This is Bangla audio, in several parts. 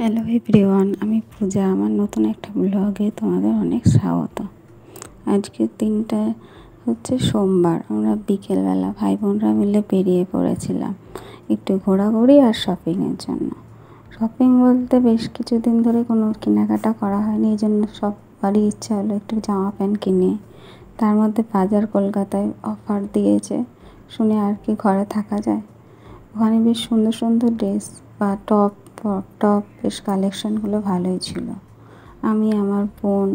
হ্যালো এভরিওয়ান, আমি পূজা। আমার নতুন একটা ব্লগে তোমাদের অনেক স্বাগত। আজকের দিনটা হচ্ছে সোমবার। আমরা বিকেলবেলা ভাই বোনরা মিলে বেরিয়ে পড়েছিলাম একটু ঘোরাঘুরি আর শপিংয়ের জন্য। শপিং বলতে বেশ কিছুদিন ধরে কোনো কেনাকাটা করা হয়নি, এই জন্য সবারই ইচ্ছা হলো একটু জামা প্যান্ট কিনে। তার মধ্যে বাজার কলকাতায় অফার দিয়েছে শুনে আর কি ঘরে থাকা যায়। ওখানে বেশ সুন্দর সুন্দর ড্রেস বা টপ বেশ কালেকশানগুলো ভালোই ছিল। আমি, আমার বোন,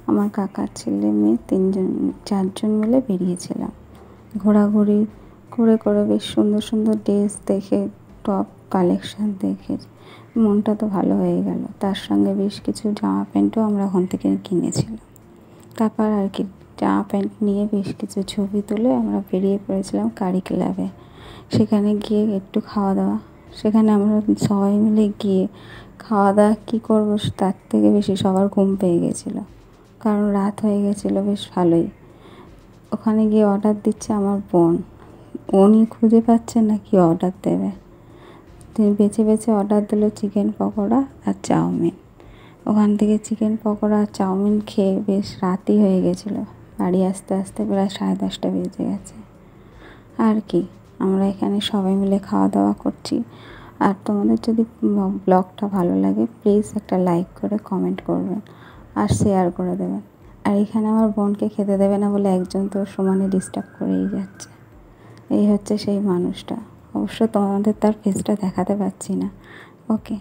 আমার কাকার ছেলে মেয়ে চারজন মিলে বেরিয়েছিলাম ঘোরাঘুরি করে বেশ সুন্দর সুন্দর ড্রেস দেখে, টপ কালেকশান দেখে মনটা তো ভালো হয়ে গেল। তার সঙ্গে বেশ কিছু জামা প্যান্টও আমরা ওখান থেকে কিনেছিলাম। তারপর আর কি জামা প্যান্ট নিয়ে বেশ কিছু ছবি তুলে আমরা বেরিয়ে পড়েছিলাম কারি ক্লাবে। সেখানে গিয়ে একটু খাওয়া দাওয়া, সেখানে আমরা সবাই মিলে গিয়ে খাওয়া দাওয়া কী করবো তার থেকে বেশি সবার ঘুম পেয়ে গেছিলো, কারণ রাত হয়ে গেছিলো বেশ ভালোই। ওখানে গিয়ে অর্ডার দিচ্ছে আমার বোন, উনি খুঁজে পাচ্ছেন না কি অর্ডার দেবে। তিনি বেছে বেছে অর্ডার দিল চিকেন পকোড়া আর চাউমিন। ওখান থেকে চিকেন পকোড়া আর চাউমিন খেয়ে বেশ রাতই হয়ে গেছিলো। বাড়ি আসতে আসতে প্রায় 10:30 বেজে গেছে। আর কি, আমরা এখানে সবাই মিলে খাওয়া দাওয়া করছি। আর তোমাদের যদি ব্লগটা ভালো লাগে প্লিজ একটা লাইক করে কমেন্ট করবেন আর শেয়ার করে দেবেন। আর এখানে আমার বোনকে খেতে দেবে না বলে একজন তো সমানে ডিস্টার্ব করেই যাচ্ছে। এই হচ্ছে সেই মানুষটা। অবশ্য তোমাদের তার ফেসটা দেখাতে পারছি না। ওকে।